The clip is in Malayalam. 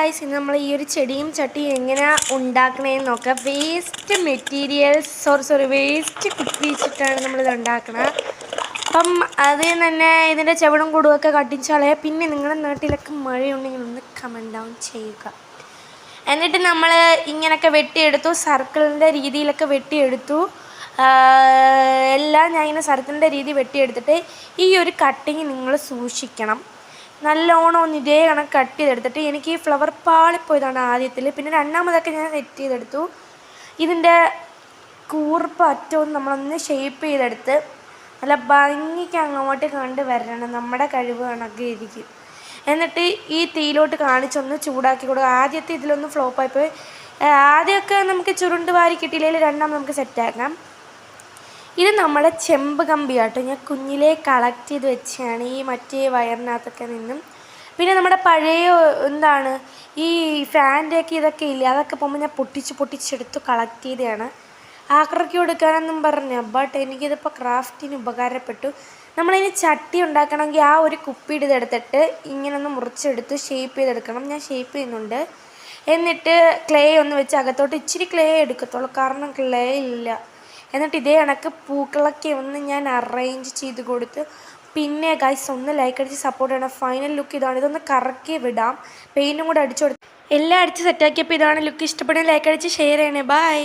ഗൈസ്, ഇന്ന് നമ്മൾ ഈ ഒരു ചെടിയും ചട്ടിയും എങ്ങനെ ഉണ്ടാക്കണേന്ന് നോക്കാം. വേസ്റ്റ് മെറ്റീരിയൽസ് വേസ്റ്റ് കുപ്പി വെച്ചിട്ടാണ് നമ്മളിത് ഉണ്ടാക്കണത്. അപ്പം അതിൽ തന്നെ ഇതിൻ്റെ ചെവിടും കൂടുമൊക്കെ കട്ടിച്ചാലേ. പിന്നെ നിങ്ങളുടെ നാട്ടിലൊക്കെ മഴയുണ്ടെങ്കിൽ ഒന്ന് കമൻറ്റ് ഡൗൺ ചെയ്യുക. എന്നിട്ട് നമ്മൾ ഇങ്ങനെയൊക്കെ വെട്ടിയെടുത്തു, സർക്കിളിൻ്റെ രീതിയിലൊക്കെ വെട്ടിയെടുത്തു. എല്ലാം ഞാൻ ഇങ്ങനെ സർക്കിളിൻ്റെ രീതി വെട്ടിയെടുത്തിട്ട് ഈ ഒരു കട്ടിങ് നിങ്ങൾ സൂക്ഷിക്കണം. നല്ലോണം ഒന്ന് ഇതേ കണക്ക് കട്ട് ചെയ്തെടുത്തിട്ട് എനിക്ക് ഈ ഫ്ലവർ പാളിപ്പോയതാണ് ആദ്യത്തിൽ. പിന്നെ രണ്ടാമതൊക്കെ ഞാൻ സെറ്റ് ചെയ്തെടുത്തു. ഇതിൻ്റെ കൂർപ്പ് അറ്റവും നമ്മളൊന്ന് ഷേപ്പ് ചെയ്തെടുത്ത് നല്ല ഭംഗിക്ക് അങ്ങോട്ട് കണ്ട് വരണം. നമ്മുടെ കഴിവ് കണക്കെ ഇരിക്കും. എന്നിട്ട് ഈ തീയിലോട്ട് കാണിച്ചൊന്ന് ചൂടാക്കി കൊടുക്കുക. ആദ്യത്തെ ഇതിലൊന്ന് ഫ്ലോപ്പായിപ്പോയി. ആദ്യമൊക്കെ നമുക്ക് ചുരുണ്ട് വാരി കിട്ടിയില്ലെങ്കിൽ രണ്ടാമത് നമുക്ക് സെറ്റാക്കാം. ഇത് നമ്മുടെ ചെമ്പ് കമ്പിയാട്ടോ. ഞാൻ കുഞ്ഞിലേ കളക്ട് ചെയ്ത് വെച്ചാണ് ഈ മറ്റേ വയറിനകത്തൊക്കെ നിന്നും. പിന്നെ നമ്മുടെ പഴയ ഈ ഫാൻ്റെയൊക്കെ ഇതൊക്കെ ഇല്ലേ, അതൊക്കെ പോകുമ്പോൾ ഞാൻ പൊട്ടിച്ചെടുത്ത് കളക്ട് ചെയ്തതാണ്. ആക്രയ്ക്ക് കൊടുക്കാനെന്നും പറഞ്ഞ. ബട്ട് എനിക്കിതിപ്പോൾ ക്രാഫ്റ്റിന് ഉപകാരപ്പെട്ടു. നമ്മളിനി ചട്ടി ഉണ്ടാക്കണമെങ്കിൽ ആ ഒരു കുപ്പിയുടെ ഇതെടുത്തിട്ട് ഇങ്ങനെ ഒന്ന് മുറിച്ചെടുത്ത് ഷേപ്പ് ചെയ്തെടുക്കണം. ഞാൻ ഷേപ്പ് ചെയ്യുന്നുണ്ട്. എന്നിട്ട് ക്ലേ ഒന്ന് വെച്ച് അകത്തോട്ട് ഇച്ചിരി ക്ലേ എടുക്കത്തുള്ളൂ, കാരണം ക്ലേ ഇല്ല. എന്നിട്ട് ഇതേ കണക്ക് പൂക്കളൊക്കെ ഒന്ന് ഞാൻ അറേഞ്ച് ചെയ്ത് കൊടുത്ത്. പിന്നെ ഗൈസ് ഒന്ന് ലൈക്ക് അടിച്ച് സപ്പോർട്ട് ചെയ്യണം. ഫൈനൽ ലുക്ക് ഇതാണ്. ഇതൊന്ന് കറക്കി വിടാം. പെയിൻറ്റും കൂടെ അടിച്ചു കൊടുത്ത് എല്ലാം അടിച്ച് സെറ്റാക്കിയപ്പോൾ ഇതാണ് ലുക്ക്. ഇഷ്ടപ്പെടുന്ന ലൈക്ക് അടിച്ച് ഷെയർ ചെയ്യണേ. ബൈ.